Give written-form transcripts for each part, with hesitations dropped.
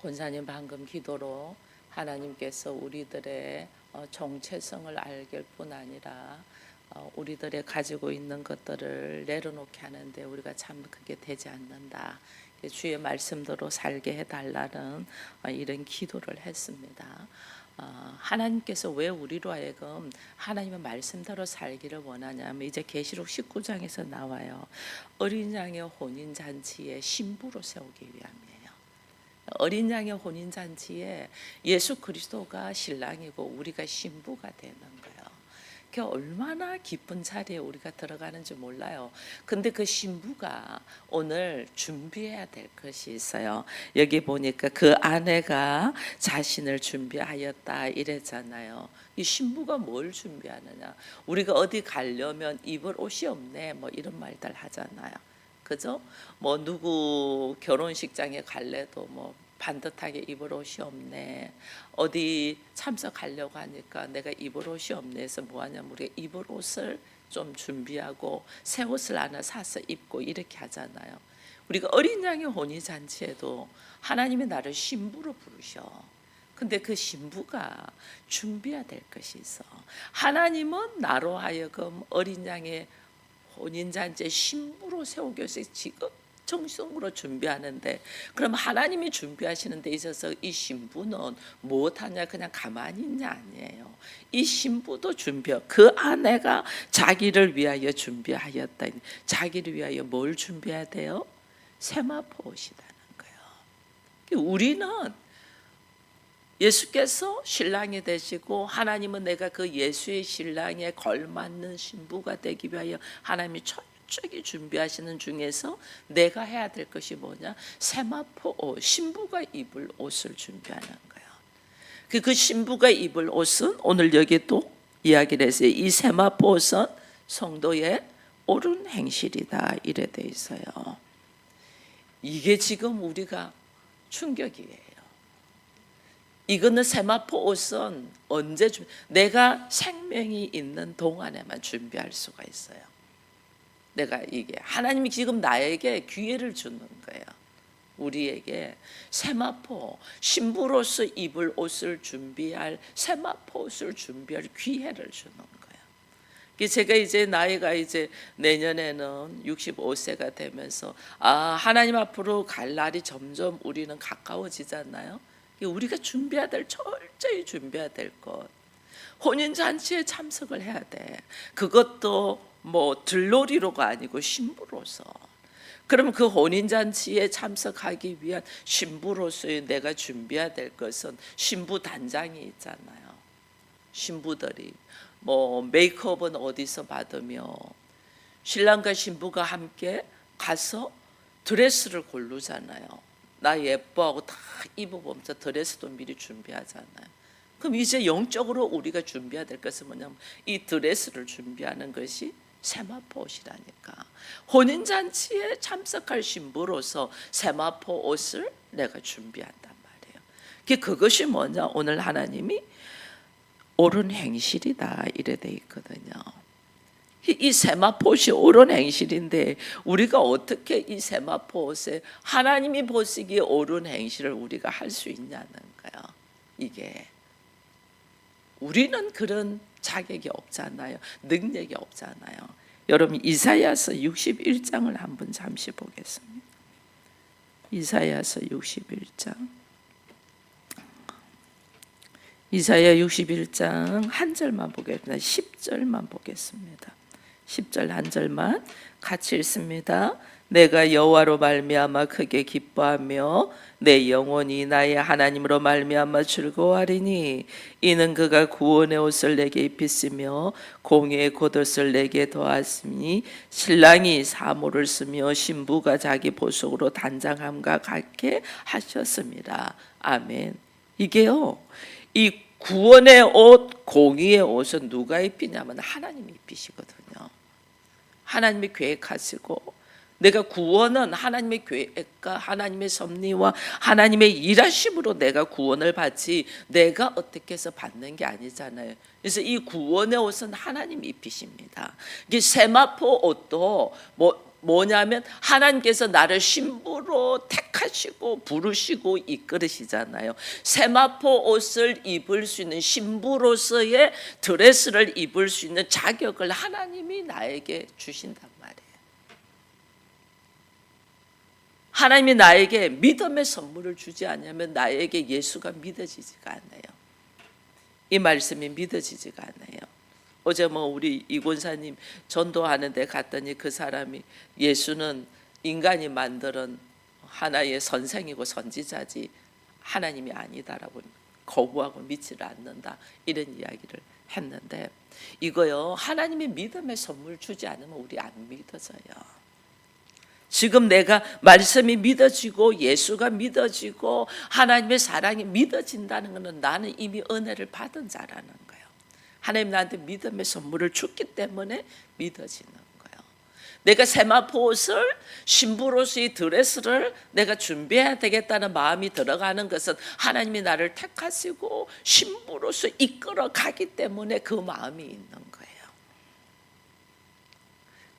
권사님 방금 기도로 하나님께서 우리들의 정체성을 알길 뿐 아니라 우리들의 가지고 있는 것들을 내려놓게 하는데 우리가 참 그게 되지 않는다. 주의 말씀대로 살게 해달라는 이런 기도를 했습니다. 하나님께서 왜 우리로 하여금 하나님의 말씀대로 살기를 원하냐면 이제 계시록 19장에서 나와요. 어린 양의 혼인잔치에 신부로 세우기 위함이에요. 어린 양의 혼인잔치에 예수 그리스도가 신랑이고 우리가 신부가 되는 거예요. 그게 얼마나 기쁜 자리에 우리가 들어가는지 몰라요. 근데 그 신부가 오늘 준비해야 될 것이 있어요. 여기 보니까 그 아내가 자신을 준비하였다 이랬잖아요. 이 신부가 뭘 준비하느냐? 우리가 어디 가려면 입을 옷이 없네 뭐 이런 말들 하잖아요. 그죠? 뭐 누구 결혼식장에 갈래도 뭐 반듯하게 입을 옷이 없네. 어디 참석하려고 하니까 내가 입을 옷이 없네 해서 뭐하냐면 우리가 입을 옷을 좀 준비하고 새 옷을 하나 사서 입고 이렇게 하잖아요. 우리가 어린 양의 혼인잔치에도 하나님이 나를 신부로 부르셔. 근데 그 신부가 준비해야 될 것이 있어. 하나님은 나로 하여금 어린 양의 혼인잔치에 신부로 세우기 위해서 지금 정성으로 준비하는데, 그럼 하나님이 준비하시는 데 있어서 이 신부는 무엇하냐? 그냥 가만히 있냐? 아니에요. 이 신부도 준비해. 그 아내가 자기를 위하여 준비하였다. 자기를 위하여 뭘 준비해야 돼요? 세마포 옷이라는 거예요. 우리는 예수께서 신랑이 되시고 하나님은 내가 그 예수의 신랑에 걸맞는 신부가 되기 위하여 하나님이 철저히 준비하시는 중에서 내가 해야 될 것이 뭐냐? 세마포 옷, 신부가 입을 옷을 준비하는 거예요. 그 신부가 입을 옷은 오늘 여기 또 이야기를 했어요. 이 세마포 옷은 성도의 옳은 행실이다 이래 돼 있어요. 이게 지금 우리가 충격이에요. 이거는 세마포 옷은 언제 내가 생명이 있는 동안에만 준비할 수가 있어요. 내가 이게 하나님이 지금 나에게 기회를 주는 거예요. 우리에게 세마포 신부로서 입을 옷을 준비할 세마포 옷을 준비할 기회를 주는 거예요. 제가 이제 나이가 이제 내년에는 65세가 되면서 하나님 앞으로 갈 날이 점점 우리는 가까워지잖아요. 우리가 준비해야 될, 철저히 준비해야 될 것, 혼인잔치에 참석을 해야 돼. 그것도 뭐 들놀이로가 아니고 신부로서. 그럼 그 혼인잔치에 참석하기 위한 신부로서의 내가 준비해야 될 것은 신부 단장이 있잖아요. 신부들이 뭐 메이크업은 어디서 받으며 신랑과 신부가 함께 가서 드레스를 고르잖아요. 나 예뻐하고 다 입어보면서 드레스도 미리 준비하잖아요. 그럼 이제 영적으로 우리가 준비해야 될 것은 뭐냐면 이 드레스를 준비하는 것이 세마포 옷이라니까. 혼인잔치에 참석할 신부로서 세마포 옷을 내가 준비한단 말이에요. 그것이 뭐냐? 오늘 하나님이 옳은 행실이다 이래 돼 있거든요. 이 세마포 옷이 옳은 행실인데 우리가 어떻게 이 세마포 옷에 하나님이 보시기에 옳은 행실을 우리가 할 수 있냐는 거예요. 이게 우리는 그런 자격이 없잖아요. 능력이 없잖아요. 여러분 이사야서 61장을 한번 잠시 보겠습니다. 이사야서 61장. 이사야 61장 한 절만 보겠습니다. 10절만 보겠습니다. 10절 한 절만 같이 읽습니다. 내가 여호와로 말미암아 크게 기뻐하며 내 영혼이 나의 하나님으로 말미암아 즐거워하리니 이는 그가 구원의 옷을 내게 입히시며 공의의 겉옷을 내게 더하시니 신랑이 사모를 쓰며 신부가 자기 보석으로 단장함과 같게 하셨습니다. 아멘. 이게요, 이 구원의 옷, 공의의 옷은 누가 입히냐면 하나님이 입히시거든요. 하나님이 계획하시고 내가 구원은 하나님의 계획과 하나님의 섭리와 하나님의 일하심으로 내가 구원을 받지 내가 어떻게 해서 받는 게 아니잖아요. 그래서 이 구원의 옷은 하나님이 입히십니다. 이게 세마포 옷도 뭐 뭐냐면 하나님께서 나를 신부로 택하시고 부르시고 이끌으시잖아요. 세마포 옷을 입을 수 있는 신부로서의 드레스를 입을 수 있는 자격을 하나님이 나에게 주신단 말이에요. 하나님이 나에게 믿음의 선물을 주지 않으면 나에게 예수가 믿어지지가 않아요. 이 말씀이 믿어지지가 않아요. 어제 우리 이 권사님 전도하는 데 갔더니 그 사람이 예수는 인간이 만드는 하나의 선생이고 선지자지 하나님이 아니다라고 거부하고 믿지를 않는다, 이런 이야기를 했는데, 이거요, 하나님이 믿음의 선물 주지 않으면 우리 안 믿어져요. 지금 내가 말씀이 믿어지고 예수가 믿어지고 하나님의 사랑이 믿어진다는 것은 나는 이미 은혜를 받은 자라는 거예요. 하나님 나한테 믿음의 선물을 줬기 때문에 믿어지는 거예요. 내가 세마포 옷을, 신부로서의 드레스를 내가 준비해야 되겠다는 마음이 들어가는 것은 하나님이 나를 택하시고 신부로서 이끌어 가기 때문에 그 마음이 있는 거예요.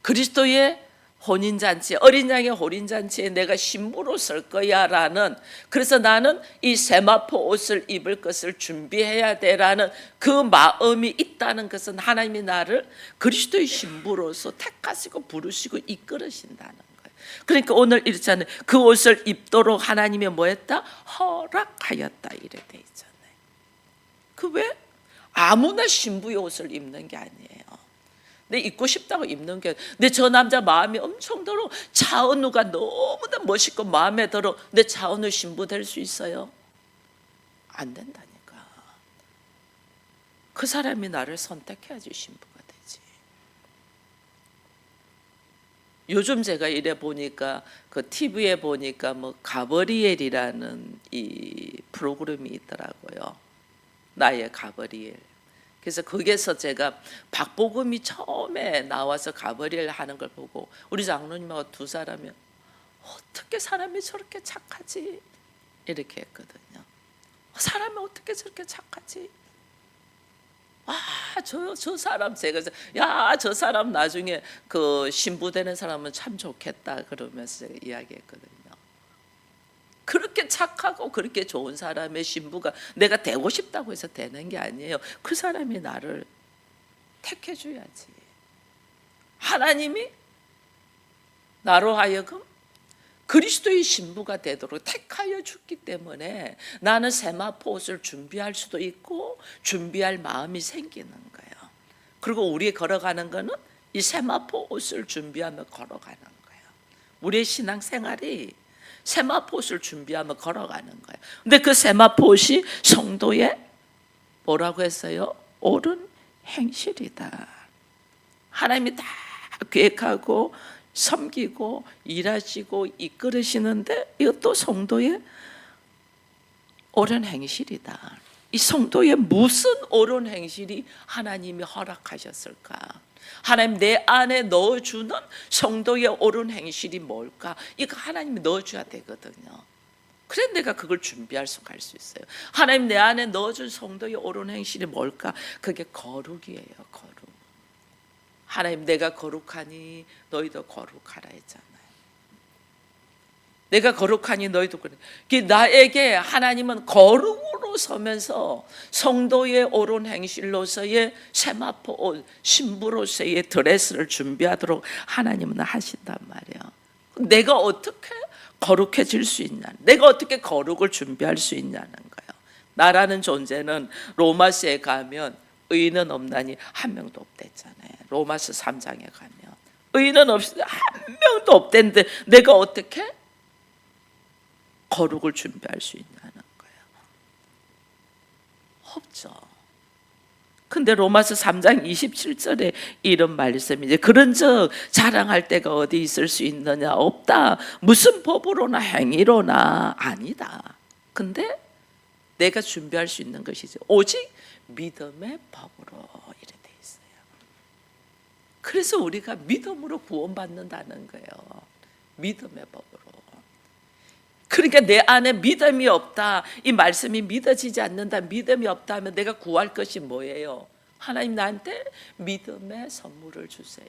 그리스도의 혼인잔치, 어린 양의 혼인잔치에 내가 신부로 설 거야 라는, 그래서 나는 이 세마포 옷을 입을 것을 준비해야 되라는 그 마음이 있다는 것은 하나님이 나를 그리스도의 신부로서 택하시고 부르시고 이끌으신다는 거예요. 그러니까 오늘 이렇잖아요. 그 옷을 입도록 하나님이 뭐 했다? 허락하였다, 이래 돼 있잖아요. 그 왜? 아무나 신부의 옷을 입는 게 아니에요. 내 입고 싶다고 입는 게, 내 저 남자 마음이 엄청 들어, 차은우가 너무나 멋있고 마음에 들어, 내 차은우 신부 될 수 있어요? 안 된다니까. 그 사람이 나를 선택해야지 신부가 되지. 요즘 제가 이래 보니까 그 TV에 보니까 가브리엘이라는 이 프로그램이 있더라고요. 나의 가브리엘. 그래서 거기에서 제가 박보검이 처음에 나와서 가브리엘 하는 걸 보고 우리 장로님하고 두 사람이 어떻게 사람이 저렇게 착하지? 이렇게 했거든요. 사람이 어떻게 저렇게 착하지? 저 사람, 제가 저 사람 나중에 그 신부 되는 사람은 참 좋겠다 그러면서 제가 이야기했거든요. 그렇게 착하고 그렇게 좋은 사람의 신부가 내가 되고 싶다고 해서 되는 게 아니에요. 그 사람이 나를 택해 줘야지. 하나님이 나로 하여금 그리스도의 신부가 되도록 택하여 줬기 때문에 나는 세마포 옷을 준비할 수도 있고 준비할 마음이 생기는 거예요. 그리고 우리 걸어가는 거는 이 세마포 옷을 준비하며 걸어가는 거예요. 우리의 신앙생활이 세마포 옷을 준비하며 걸어가는 거예요. 근데 그 세마포 옷이 성도의 뭐라고 했어요? 옳은 행실이다. 하나님이 다 계획하고 섬기고 일하시고 이끌으시는데 이것도 성도의 옳은 행실이다. 이 성도의 무슨 옳은 행실이 하나님이 허락하셨을까? 하나님 내 안에 넣어주는 성도의 옳은 행실이 뭘까? 이거 하나님이 넣어줘야 되거든요. 그래 내가 그걸 준비할 수 갈 수 있어요. 하나님 내 안에 넣어준 성도의 옳은 행실이 뭘까? 그게 거룩이에요. 거룩. 하나님 내가 거룩하니 너희도 거룩하라 했잖아요. 내가 거룩하니 너희도 그래. 나에게 하나님은 거룩으로 서면서 성도의 옳은 행실로서의 세마포 옷, 신부로서의 드레스를 준비하도록 하나님은 하신단 말이에요. 내가 어떻게 거룩해질 수 있냐? 내가 어떻게 거룩을 준비할 수 있냐는 거예요. 나라는 존재는 로마서에 가면 의인은 없나니 한 명도 없댔잖아요. 로마서 3장에 가면 의인은 없으니 한 명도 없댔는데 내가 어떻게 거룩을 준비할 수 있냐는 거예요. 없죠. 근데 로마서 3장 27절에 이런 말씀이 이제 그런즉 자랑할 데가 어디 있을 수 있느냐? 없다. 무슨 법으로나 행위로나 아니다. 근데 내가 준비할 수 있는 것이지 오직 믿음의 법으로 이래 돼 있어요. 그래서 우리가 믿음으로 구원받는다는 거예요. 믿음의 법으로. 그러니까 내 안에 믿음이 없다, 이 말씀이 믿어지지 않는다, 믿음이 없다 하면 내가 구할 것이 뭐예요? 하나님 나한테 믿음의 선물을 주세요.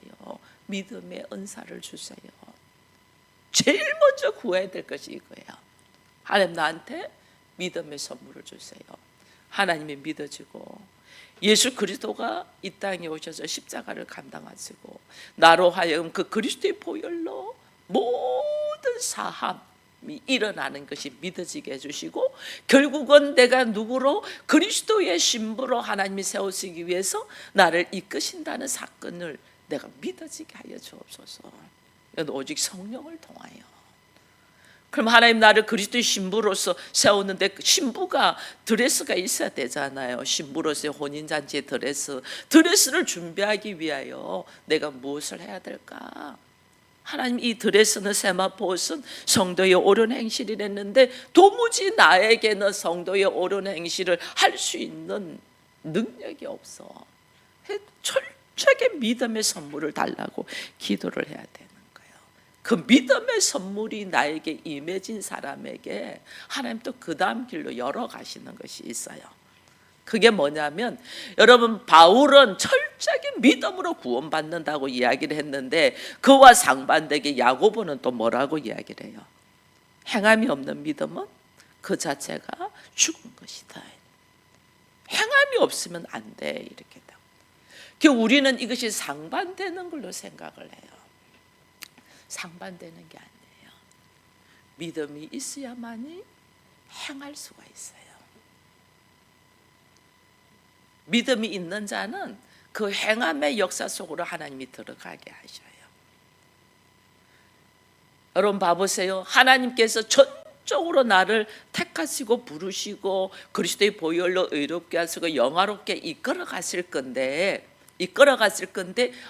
믿음의 은사를 주세요. 제일 먼저 구해야 될 것이 이거예요. 하나님 나한테 믿음의 선물을 주세요. 하나님이 믿어지고 예수 그리스도가 이 땅에 오셔서 십자가를 감당하시고 나로 하여금 그 그리스도의 보혈로 모든 사함이 일어나는 것이 믿어지게 해주시고 결국은 내가 누구로 그리스도의 신부로 하나님이 세우시기 위해서 나를 이끄신다는 사건을 내가 믿어지게 하여 주옵소서. 이건 오직 성령을 통하여. 그럼 하나님 나를 그리스도의 신부로서 세우는데 신부가 드레스가 있어야 되잖아요. 신부로서의 혼인잔치의 드레스를 준비하기 위하여 내가 무엇을 해야 될까? 하나님 이 드레스는 세마포옷은 성도의 옳은 행실이랬는데 도무지 나에게는 성도의 옳은 행실을 할 수 있는 능력이 없어. 철저하게 믿음의 선물을 달라고 기도를 해야 되는 거예요. 그 믿음의 선물이 나에게 임해진 사람에게 하나님 또 그 다음 길로 열어가시는 것이 있어요. 그게 뭐냐면 여러분 바울은 철저하게 믿음으로 구원받는다고 이야기를 했는데 그와 상반되게 야고보는 또 뭐라고 이야기를 해요? 행함이 없는 믿음은 그 자체가 죽은 것이다. 행함이 없으면 안 돼 이렇게. 우리는 이것이 상반되는 걸로 생각을 해요. 상반되는 게 아니에요. 믿음이 있어야만이 행할 수가 있어요. 믿음이 있는 자는 그 행함의 역사 속으로 하나님이 들어가게 하셔요. 여러분 봐보세요. 하나님께서 전적으로 나를 택하시고 부르시고 그리스도의 보혈로 의롭게 하시고 영화롭게 이끌어 갔을 건데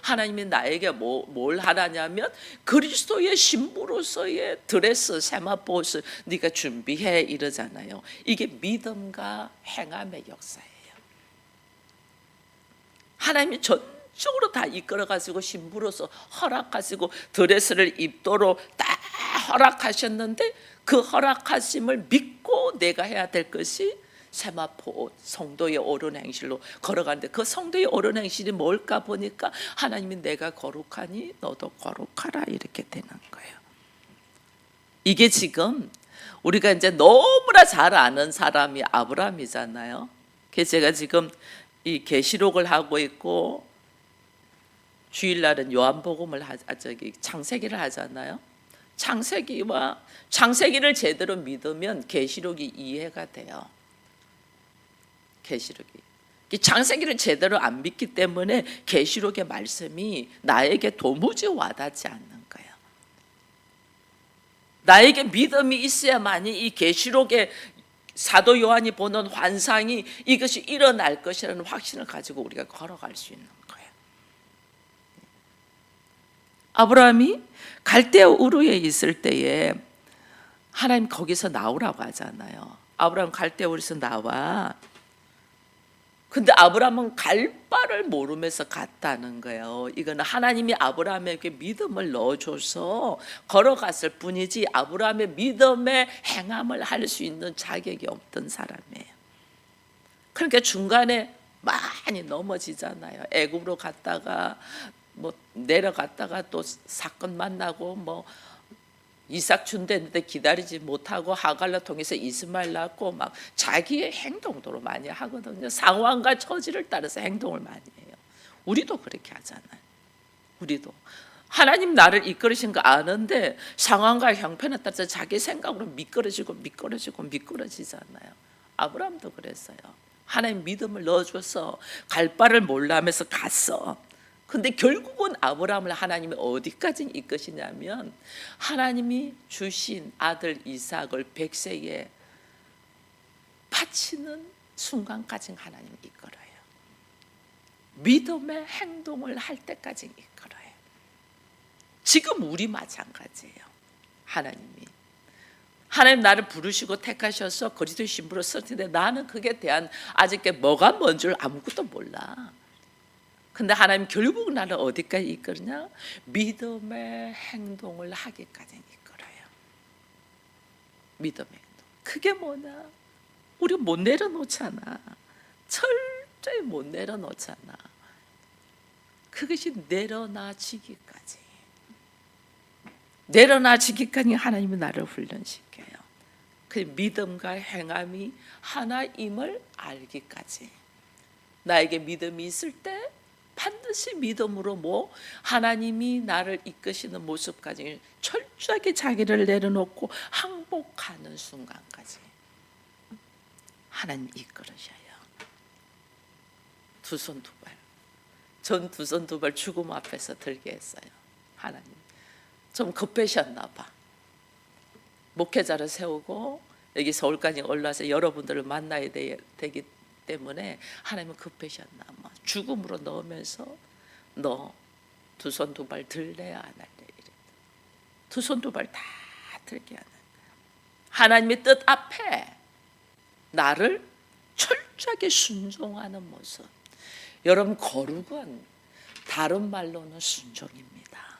하나님이 나에게 뭘 하라냐면 그리스도의 신부로서의 드레스 세마포스 네가 준비해 이러잖아요. 이게 믿음과 행함의 역사예요. 하나님이 전적으로 다 이끌어가시고 신부로서 허락하시고 드레스를 입도록 다 허락하셨는데 그 허락하심을 믿고 내가 해야 될 것이 세마포 성도의 옳은 행실로 걸어가는데 그 성도의 옳은 행실이 뭘까 보니까 하나님이 내가 거룩하니 너도 거룩하라 이렇게 되는 거예요. 이게 지금 우리가 이제 너무나 잘 아는 사람이 아브라함이잖아요. 그래서 제가 지금 이 계시록을 하고 있고 주일날은 요한복음을 창세기를 하잖아요. 창세기를 제대로 믿으면 계시록이 이해가 돼요. 계시록이 창세기를 제대로 안 믿기 때문에 계시록의 말씀이 나에게 도무지 와닿지 않는 거예요. 나에게 믿음이 있어야만이 이 계시록의 사도 요한이 보는 환상이 이것이 일어날 것이라는 확신을 가지고 우리가 걸어갈 수 있는 거예요. 아브라함이 갈대아 우르에 있을 때에 하나님 거기서 나오라고 하잖아요. 아브라함 갈대아 우르에서 나와. 근데 아브라함은 갈 바를 모르면서 갔다는 거예요. 이거는 하나님이 아브라함에게 믿음을 넣어줘서 걸어갔을 뿐이지 아브라함의 믿음의 행함을 할 수 있는 자격이 없던 사람이에요. 그러니까 중간에 많이 넘어지잖아요. 애굽으로 갔다가 내려갔다가 또 사건 만나고 이삭 준대는데 기다리지 못하고 하갈로 통해서 이스마엘 낳고 막 자기의 행동대로 많이 하거든요. 상황과 처지를 따라서 행동을 많이 해요. 우리도 그렇게 하잖아요. 우리도 하나님 나를 이끌으신 거 아는데 상황과 형편에 따라서 자기 생각으로 미끄러지잖아요. 아브라함도 그랬어요. 하나님 믿음을 넣어줘서 갈 바를 몰라 하면서 갔어. 근데 결국은 아브라함을 하나님이 어디까지 이끄시냐면 하나님이 주신 아들 이삭을 백세에 바치는 순간까지 하나님이 이끌어요. 믿음의 행동을 할 때까지 이끌어요. 지금 우리 마찬가지예요. 하나님 나를 부르시고 택하셔서 그리스도의 신부로 쓸 텐데 나는 그게 대한 아직 뭐가 뭔 줄 아무것도 몰라. 근데 하나님 결국 나를 어디까지 이끌냐? 믿음의 행동을 하기까지 이끌어요. 믿음의 행동. 그게 뭐냐? 우리 못 내려놓잖아. 철저히 못 내려놓잖아. 그것이 내려놔지기까지. 내려놔지기까지 하나님이 나를 훈련시켜요. 그 믿음과 행함이 하나임을 알기까지. 나에게 믿음이 있을 때 반드시 믿음으로 하나님이 나를 이끄시는 모습까지 철저하게 자기를 내려놓고 항복하는 순간까지 하나님 이끌으셔요. 두 손 두 발. 전 두 손 두 발 죽음 앞에서 들게 했어요. 하나님 좀 급하셨나 봐. 목회자를 세우고 여기 서울까지 올라와서 여러분들을 만나야 되기 때문에 하나님은 급하셨나 봐. 죽음으로 넣으면서 너 두 손 두 발 들래야 안 할래? 두 손 두 발 다 들게 하는 거야. 하나님의 뜻 앞에 나를 철저하게 순종하는 모습. 여러분, 거룩은 다른 말로는 순종입니다.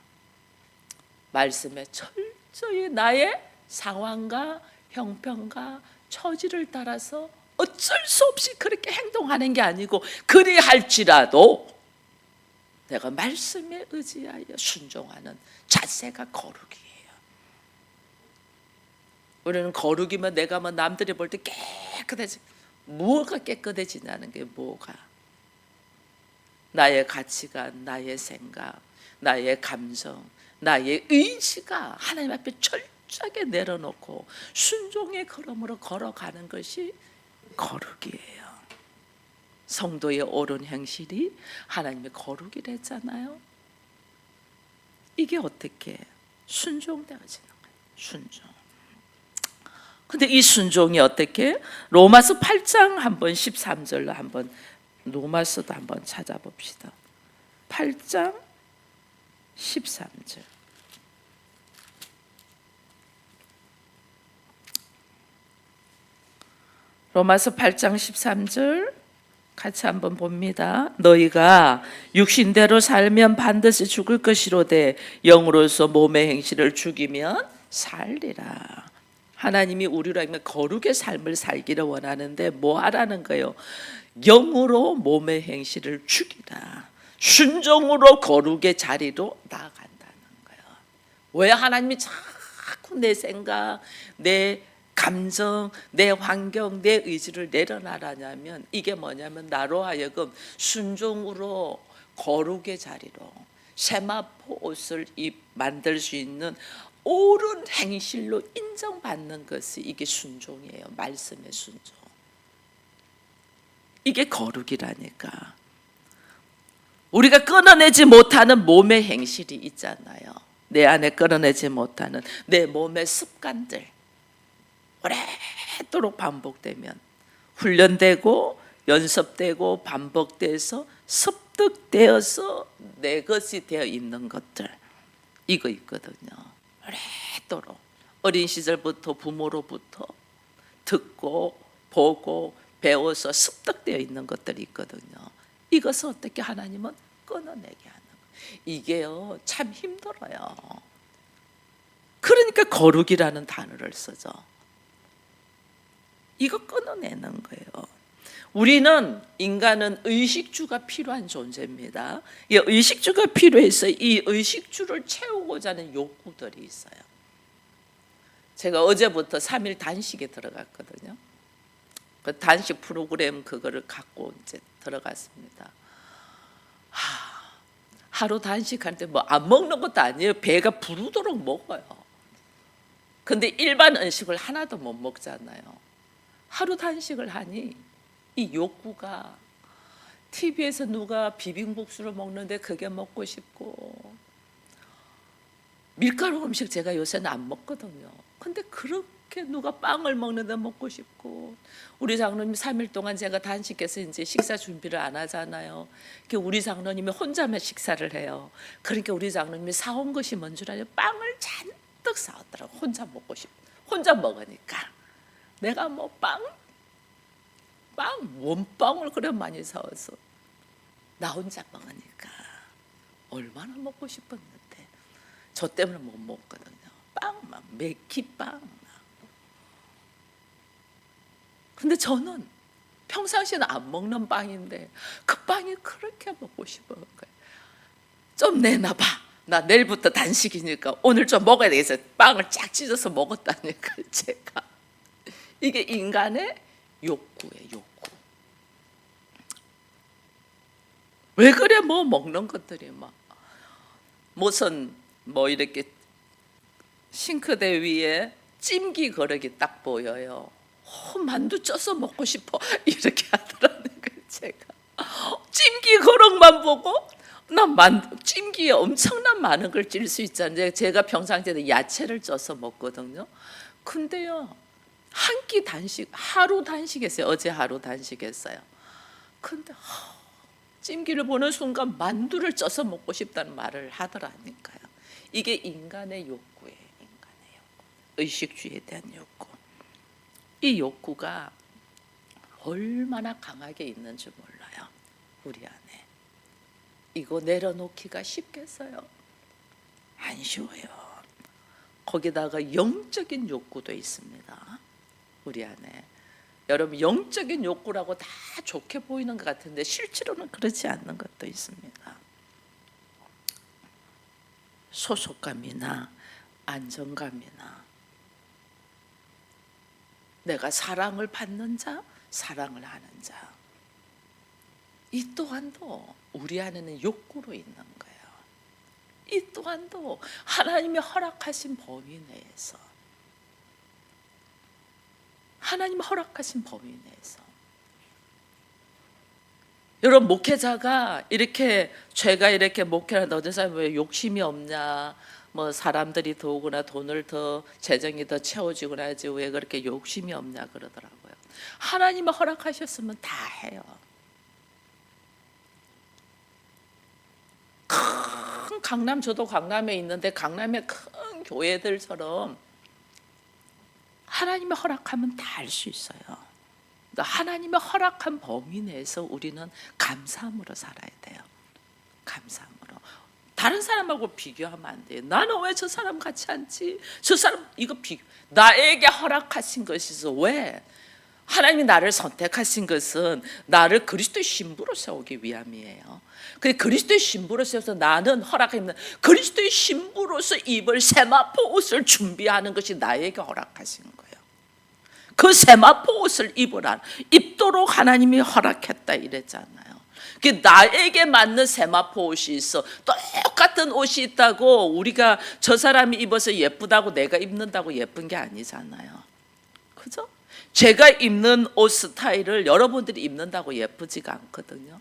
말씀에 철저히 나의 상황과 형편과 처지를 따라서 어쩔 수 없이 그렇게 행동하는 게 아니고, 그리할지라도 내가 말씀에 의지하여 순종하는 자세가 거룩이에요. 우리는 거룩이면 내가 남들이 볼 때 깨끗해지, 뭐가 깨끗해지냐는 게 뭐가? 나의 가치관, 나의 생각, 나의 감정, 나의 의지가 하나님 앞에 철저하게 내려놓고 순종의 걸음으로 걸어가는 것이 거룩이에요. 성도의 옳은 행실이 하나님의 거룩이랬잖아요. 이게 어떻게 순종되어지는 거예요? 순종. 근데 이 순종이 어떻게? 로마서 8장 한번 13절로 한번 로마서도 한번 찾아봅시다. 8장 13절. 로마서 8장 13절 같이 한번 봅니다. 너희가 육신대로 살면 반드시 죽을 것이로되 영으로서 몸의 행실을 죽이면 살리라. 하나님이 우리로 하여금 거룩의 삶을 살기를 원하는데 뭐 하라는 거예요? 영으로 몸의 행실을 죽이라. 순종으로 거룩의 자리로 나아간다는 거예요. 왜 하나님이 자꾸 내 생각, 내 감정, 내 환경, 내 의지를 내려놔라냐면, 이게 뭐냐면 나로 하여금 순종으로 거룩의 자리로 세마포 옷을 만들 수 있는 옳은 행실로 인정받는 것이 이게 순종이에요. 말씀의 순종. 이게 거룩이라니까. 우리가 끊어내지 못하는 몸의 행실이 있잖아요. 내 안에 끊어내지 못하는 내 몸의 습관들, 오랫도록 반복되면 훈련되고 연습되고 반복돼서 습득되어서 내 것이 되어 있는 것들, 이거 있거든요. 오랫도록 어린 시절부터 부모로부터 듣고 보고 배워서 습득되어 있는 것들이 있거든요. 이것을 어떻게 하나님은 끊어내게 하는 거예요. 이게요 참 힘들어요. 그러니까 거룩이라는 단어를 쓰죠. 이거 끊어내는 거예요. 우리는, 인간은 의식주가 필요한 존재입니다. 이 의식주가 필요해서 이 의식주를 채우고자 하는 욕구들이 있어요. 제가 어제부터 3일 단식에 들어갔거든요. 그 단식 프로그램 그거를 갖고 이제 들어갔습니다. 하루 단식할 때 안 먹는 것도 아니에요. 배가 부르도록 먹어요. 근데 일반 음식을 하나도 못 먹잖아요. 하루 단식을 하니 이 욕구가, TV에서 누가 비빔국수를 먹는데 그게 먹고 싶고, 밀가루 음식 제가 요새는 안 먹거든요. 근데 그렇게 누가 빵을 먹는데 먹고 싶고, 우리 장로님 3일 동안 제가 단식해서 이제 식사 준비를 안 하잖아요. 우리 장로님이 혼자만 식사를 해요. 그러니까 우리 장로님이 사온 것이 뭔 줄 알아요? 빵을 잔뜩 사왔더라고. 혼자 먹고 싶고, 혼자 먹으니까. 내가 원빵을 그래 많이 사와서 나 혼자 먹으니까 얼마나 먹고 싶었는데 저 때문에 못 먹거든요. 빵만 메기빵. 근데 저는 평상시는 안 먹는 빵인데 그 빵이 그렇게 먹고 싶은 거예요. 좀 내놔봐. 나 내일부터 단식이니까 오늘 좀 먹어야 되겠어. 빵을 쫙 찢어서 먹었다니까 제가. 이게 인간의 욕구예요. 욕구. 왜 그래? 뭐 먹는 것들이 막 무슨 뭐 이렇게 싱크대 위에 찜기 그릇이 딱 보여요. 만두 쪄서 먹고 싶어 이렇게 하더라는 거예요. 제가 찜기 그릇만 보고 나 찜기에 엄청난 많은 걸 찔 수 있잖아요. 제가 평상시에 야채를 쪄서 먹거든요. 근데요, 한 끼 단식, 하루 단식했어요. 어제 하루 단식했어요. 근데 찜기를 보는 순간 만두를 쪄서 먹고 싶다는 말을 하더라니까요. 이게 인간의 욕구예요. 인간의 욕구. 의식주의에 대한 욕구. 이 욕구가 얼마나 강하게 있는지 몰라요. 우리 안에. 이거 내려놓기가 쉽겠어요? 안 쉬워요. 거기다가 영적인 욕구도 있습니다. 우리 안에. 여러분, 영적인 욕구라고 다 좋게 보이는 것 같은데 실제로는 그렇지 않는 것도 있습니다. 소속감이나 안정감이나 내가 사랑을 받는 자, 사랑을 하는 자, 이 또한도 우리 안에는 욕구로 있는 거예요. 이 또한도 하나님이 허락하신 범위 내에서, 하나님이 허락하신 범위 내에서. 여러분, 목회자가 이렇게 죄가 이렇게 목회를 얻은 사람이 왜 욕심이 없냐, 뭐 사람들이 더구나 돈을 더 재정이 더 채워지거나 하지 왜 그렇게 욕심이 없냐 그러더라고요. 하나님이 허락하셨으면 다 해요. 큰 강남, 저도 강남에 있는데 강남의 큰 교회들처럼 하나님이 허락하면 다 할 수 있어요. 하나님의 허락한 범위 내에서 우리는 감사함으로 살아야 돼요. 감사함으로. 다른 사람하고 비교하면 안 돼요. 나는 왜 저 사람 같이 않지? 저 사람 이거 나에게 허락하신 것이서 왜? 하나님이 나를 선택하신 것은 나를 그리스도의 신부로 세우기 위함이에요. 그리스도의 신부로 세워서 나는 허락했는 그리스도의 신부로서 입을 세마포 옷을 준비하는 것이 나에게 허락하신 거예요. 그 세마포 옷을 입도록 하나님이 허락했다 이랬잖아요. 나에게 맞는 세마포 옷이 있어. 똑같은 옷이 있다고 우리가 저 사람이 입어서 예쁘다고 내가 입는다고 예쁜 게 아니잖아요. 그죠? 제가 입는 옷 스타일을 여러분들이 입는다고 예쁘지가 않거든요.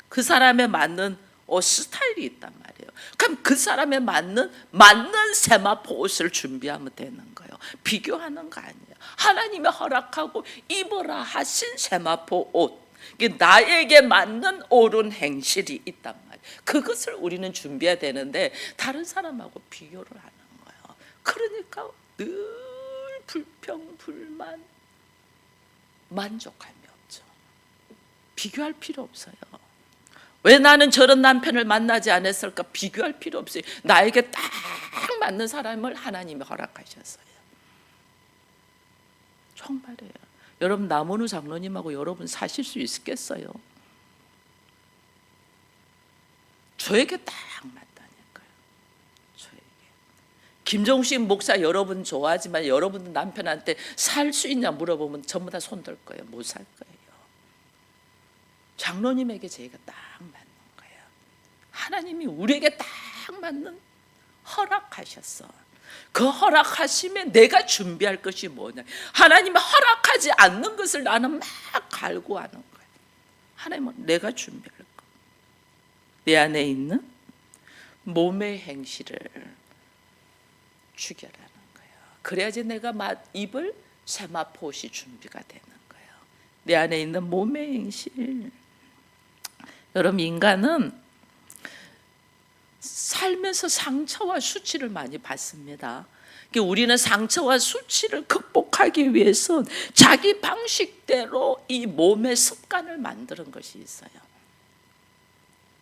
그 사람에 맞는 옷 스타일이 있단 말이에요. 그럼 그 사람에 맞는 세마포 옷을 준비하면 되는 거예요. 비교하는 거 아니에요. 하나님이 허락하고 입어라 하신 세마포 옷, 나에게 맞는 옳은 행실이 있단 말이에요. 그것을 우리는 준비해야 되는데 다른 사람하고 비교를 하는 거예요. 그러니까 늘 불평, 불만, 만족감이 없죠. 비교할 필요 없어요. 왜 나는 저런 남편을 만나지 않았을까? 비교할 필요 없어요. 나에게 딱 맞는 사람을 하나님이 허락하셨어요. 정말이에요. 여러분, 남원우 장로님하고 여러분 사실 수 있겠어요? 저에게 딱 맞다니까요. 저에게. 김종식 목사 여러분 좋아하지만 여러분 남편한테 살 수 있냐 물어보면 전부 다 손들 거예요. 못 살 거예요. 장로님에게 저희가 딱 맞는 거예요. 하나님이 우리에게 딱 맞는 허락하셨어. 그 허락하심에 내가 준비할 것이 뭐냐. 하나님이 허락하지 않는 것을 나는 막 갈구하는 거예요. 하나님은 내가 준비할 거. 내 안에 있는 몸의 행실을 죽여라는 거예요. 그래야지 내가 입을 세마포옷이 준비가 되는 거예요. 내 안에 있는 몸의 행실. 여러분, 인간은 살면서 상처와 수치를 많이 받습니다. 우리는 상처와 수치를 극복하기 위해서 자기 방식대로 이 몸의 습관을 만드는 것이 있어요.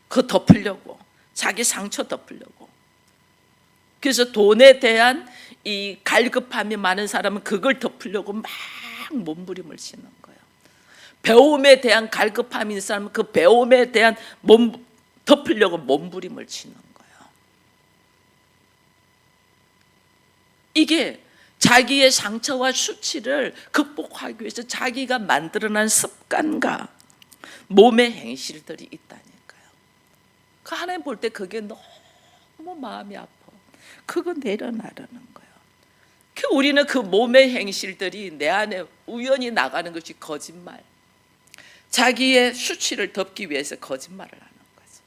그거 덮으려고, 자기 상처 덮으려고. 그래서 돈에 대한 이 갈급함이 많은 사람은 그걸 덮으려고 막 몸부림을 치는 거예요. 배움에 대한 갈급함이 있는 사람은 그 배움에 대한 덮으려고 몸부림을 치는 거예요. 이게 자기의 상처와 수치를 극복하기 위해서 자기가 만들어낸 습관과 몸의 행실들이 있다니까요. 그 하나님 볼 때 그게 너무 마음이 아파. 그거 내려놔라는 거예요. 우리는 그 몸의 행실들이 내 안에 우연히 나가는 것이 거짓말, 자기의 수치를 덮기 위해서 거짓말을 하는 거죠.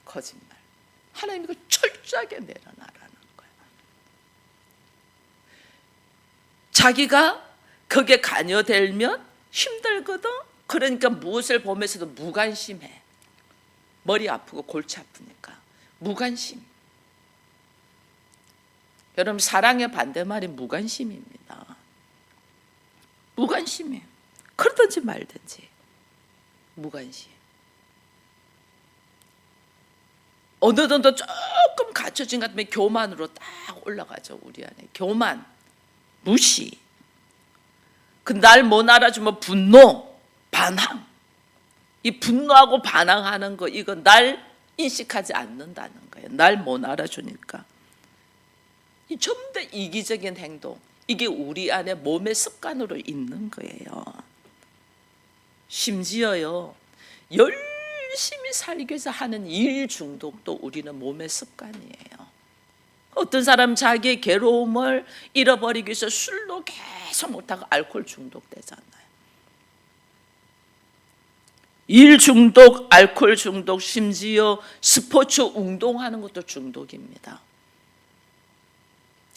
거짓말. 하나님이 그 철저하게 내려놔라는 거예요. 자기가 그게 관여되면 힘들거든. 그러니까 무엇을 보면서도 무관심해. 머리 아프고 골치 아프니까 무관심. 여러분, 사랑의 반대말이 무관심입니다. 무관심이에요. 그러든지 말든지 무관심. 어느 정도 조금 갖춰진 것 같으면 교만으로 딱 올라가죠. 우리 안에 교만, 무시, 그 날 못 알아주면 분노, 반항. 이 분노하고 반항하는 거, 이거 날 인식하지 않는다는 거예요. 날 못 알아주니까. 이 전부 다 이기적인 행동, 이게 우리 안에 몸의 습관으로 있는 거예요. 심지어요, 열심히 살기 위해서 하는 일 중독도 우리는 몸의 습관이에요. 어떤 사람 자기의 괴로움을 잃어버리기 위해서 술로 계속 못하고 알코올 중독되잖아요. 일 중독, 알코올 중독, 심지어 스포츠 운동하는 것도 중독입니다.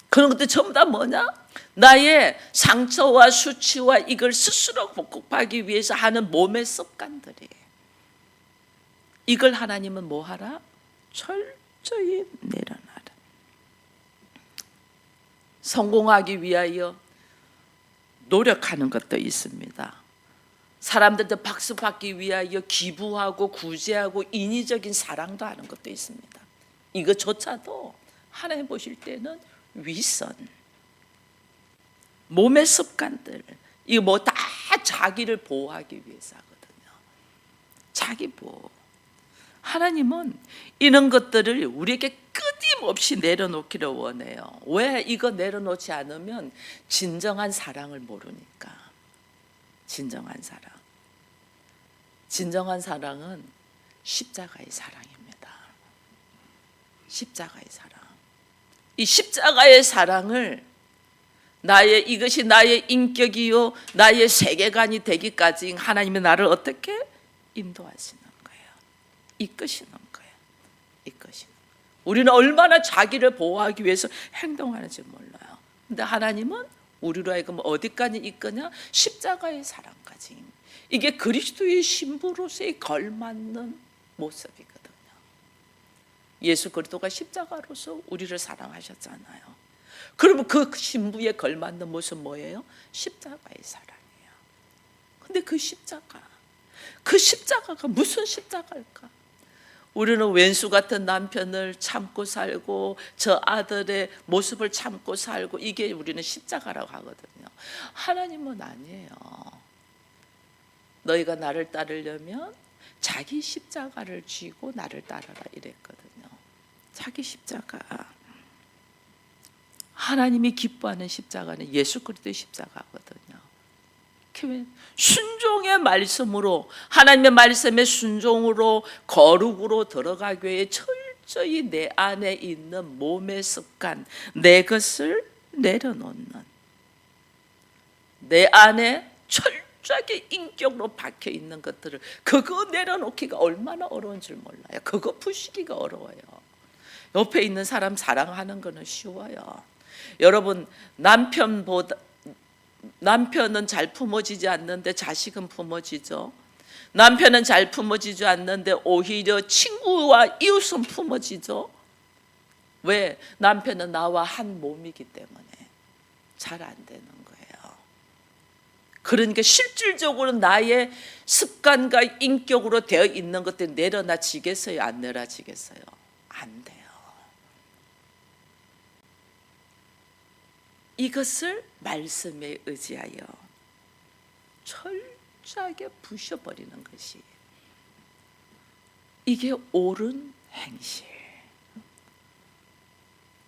그런 것들 전부 다 뭐냐? 나의 상처와 수치와 이걸 스스로 극복하기 위해서 하는 몸의 습관들이에요. 이걸 하나님은 뭐 하라? 철저히 내려놔라. 성공하기 위하여 노력하는 것도 있습니다. 사람들한테 박수 받기 위하여 기부하고 구제하고 인위적인 사랑도 하는 것도 있습니다. 이것조차도 하나님 보실 때는 위선, 몸의 습관들, 이거 뭐 다 자기를 보호하기 위해서 하거든요. 자기 보호. 하나님은 이런 것들을 우리에게 끊임없이 내려놓기를 원해요. 왜? 이거 내려놓지 않으면 진정한 사랑을 모르니까. 진정한 사랑. 진정한 사랑은 십자가의 사랑입니다. 십자가의 사랑. 이 십자가의 사랑을 이것이 나의 인격이요 나의 세계관이 되기까지 하나님이 나를 어떻게 인도하시는 거예요. 이끄시는 거예요. 이끄시는. 우리는 얼마나 자기를 보호하기 위해서 행동하는지 몰라요. 근데 하나님은 우리로 하여금 어디까지 이끄냐? 십자가의 사랑까지. 이게 그리스도의 신부로서의 걸맞는 모습이거든요. 예수 그리스도가 십자가로서 우리를 사랑하셨잖아요. 그러면 그 신부에 걸맞는 모습 뭐예요? 십자가의 사랑이에요. 근데 그 십자가가 무슨 십자가일까? 우리는 왼수 같은 남편을 참고 살고 저 아들의 모습을 참고 살고 이게 우리는 십자가라고 하거든요. 하나님은 아니에요. 너희가 나를 따르려면 자기 십자가를 쥐고 나를 따르라 이랬거든요. 자기 십자가. 하나님이 기뻐하는 십자가는 예수 그리스도의 십자가거든요. 순종의 말씀으로, 하나님의 말씀에 순종으로 거룩으로 들어가기 위해 철저히 내 안에 있는 몸의 습관, 내 것을 내려놓는, 내 안에 철저하게 인격으로 박혀 있는 것들을 그거 내려놓기가 얼마나 어려운 줄 몰라요. 그거 푸시기가 어려워요. 옆에 있는 사람 사랑하는 거는 쉬워요. 여러분, 남편은 잘 품어지지 않는데 자식은 품어지죠. 남편은 잘 품어지지 않는데 오히려 친구와 이웃은 품어지죠. 왜? 남편은 나와 한 몸이기 때문에 잘 안 되는 거예요. 그러니까 실질적으로 나의 습관과 인격으로 되어 있는 것들 내려놔지겠어요? 안 내려지겠어요? 안 돼요. 이것을 말씀에 의지하여 철저히 철저하게 부셔버리는 것이, 이게 옳은 행실.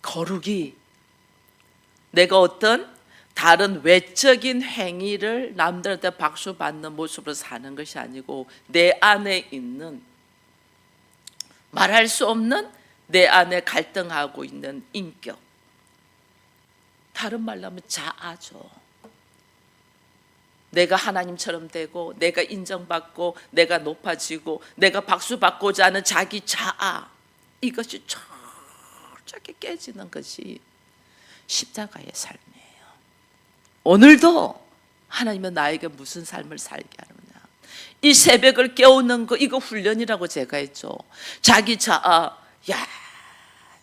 거룩이 내가 어떤 다른 외적인 행위를 남들한테 박수 받는 모습으로 사는 것이 아니고, 내 안에 있는, 말할 수 없는 내 안에 갈등하고 있는 인격, 다른 말로 하면 자아죠. 내가 하나님처럼 되고, 내가 인정받고, 내가 높아지고, 내가 박수 받고자 하는 자기 자아, 이것이 철저하게 깨지는 것이 십자가의 삶이에요. 오늘도 하나님은 나에게 무슨 삶을 살게 하느냐, 이 새벽을 깨우는 거, 이거 훈련이라고 제가 했죠. 자기 자아, 야,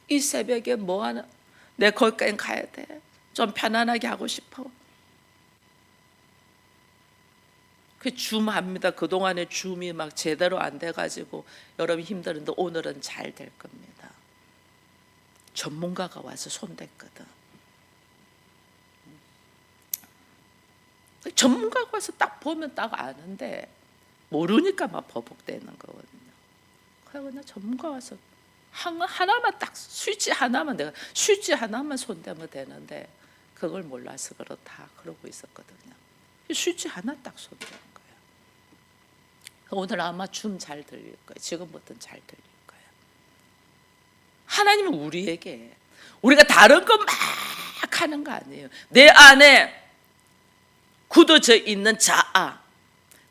이 새벽에 뭐 하나, 내 거기까지 가야 돼, 좀 편안하게 하고 싶어. 그 줌합니다. 그동안에 줌이 막 제대로 안 돼가지고 여러분 힘들었는데 오늘은 잘 될 겁니다. 전문가가 와서 손댔거든. 전문가가 와서 딱 보면 딱 아는데 모르니까 막 버벅대는 거거든요. 그러나 전문가 와서 하나만 딱, 스위치 하나만, 내가 스위치 하나만 손대면 되는데 그걸 몰라서 그렇다 그러고 있었거든요. 스위치 하나 딱 손대는 거예요. 오늘 아마 줌 잘 들릴 거예요. 지금부터는 잘 들릴 거예요. 하나님은 우리에게, 우리가 다른 거 막 하는 거 아니에요. 내 안에 굳어져 있는 자아,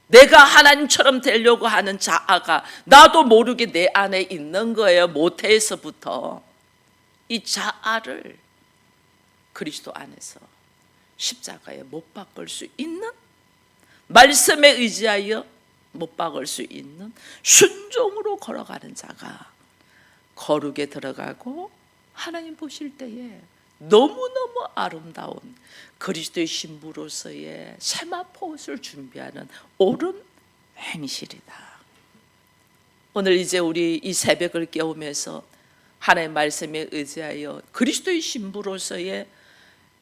내가 하나님처럼 되려고 하는 자아가 나도 모르게 내 안에 있는 거예요. 모태에서부터. 이 자아를 그리스도 안에서 십자가에 못 박을 수 있는, 말씀에 의지하여 못 박을 수 있는 순종으로 걸어가는 자가 거룩에 들어가고, 하나님 보실 때에 너무너무 아름다운 그리스도의 신부로서의 세마포 옷을 준비하는 옳은 행실이다. 오늘 이제 우리 이 새벽을 깨우면서 하나님의 말씀에 의지하여 그리스도의 신부로서의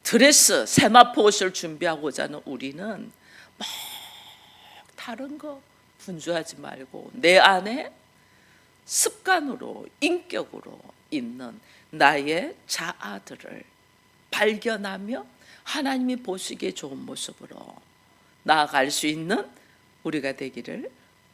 드레스, 세마포 옷을 준비하고자 하는 우리는 막 다른 거 분주하지 말고 내 안에 습관으로, 인격으로 있는 나의 자아들을 발견하며 하나님이 보시기에 좋은 모습으로 나아갈 수 있는 우리가 되기를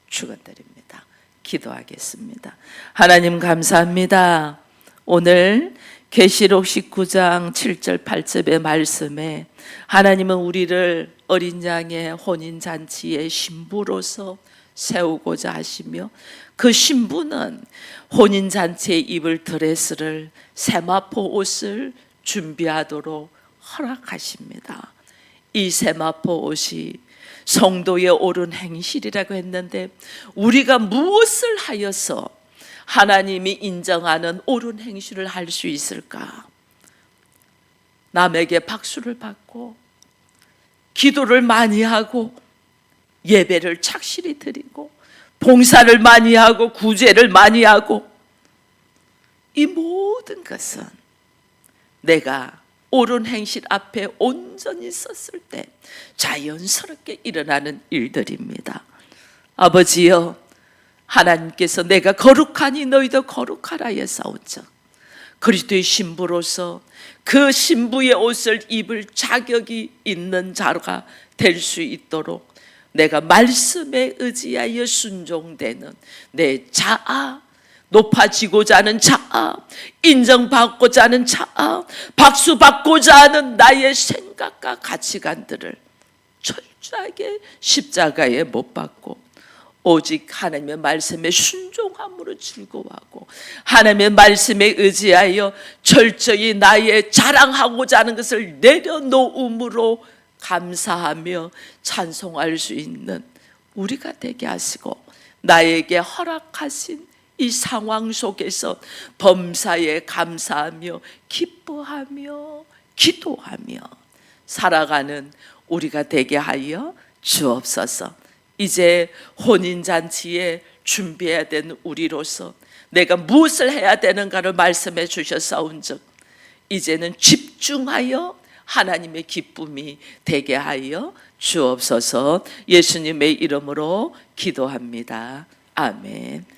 축원드립니다. 기도하겠습니다. 하나님 감사합니다. 오늘 계시록 19장 7절 8절의 말씀에 하나님은 우리를 어린 양의 혼인잔치의 신부로서 세우고자 하시며, 그 신부는 혼인잔치에 입을 드레스를, 세마포 옷을 준비하도록 허락하십니다. 이 세마포 옷이 성도의 옳은 행실이라고 했는데, 우리가 무엇을 하여서 하나님이 인정하는 옳은 행실을 할 수 있을까? 남에게 박수를 받고, 기도를 많이 하고, 예배를 착실히 드리고, 봉사를 많이 하고, 구제를 많이 하고, 이 모든 것은 내가 옳은 행실 앞에 온전히 섰을 때 자연스럽게 일어나는 일들입니다. 아버지여, 하나님께서 내가 거룩하니 너희도 거룩하라 했사오며, 그리스도의 신부로서 그 신부의 옷을 입을 자격이 있는 자가 될 수 있도록 내가 말씀에 의지하여 순종되는 내 자아, 높아지고자 하는 자아, 인정받고자 하는 자아, 박수받고자 하는 나의 생각과 가치관들을 철저하게 십자가에 못 박고 오직 하나님의 말씀에 순종함으로 즐거워하고, 하나님의 말씀에 의지하여 철저히 나의 자랑하고자 하는 것을 내려놓음으로 감사하며 찬송할 수 있는 우리가 되게 하시고, 나에게 허락하신 이 상황 속에서 범사에 감사하며 기뻐하며 기도하며 살아가는 우리가 되게 하여 주옵소서. 이제 혼인잔치에 준비해야 되는 우리로서 내가 무엇을 해야 되는가를 말씀해 주셨사온즉, 이제는 집중하여 하나님의 기쁨이 되게 하여 주옵소서. 예수님의 이름으로 기도합니다. 아멘.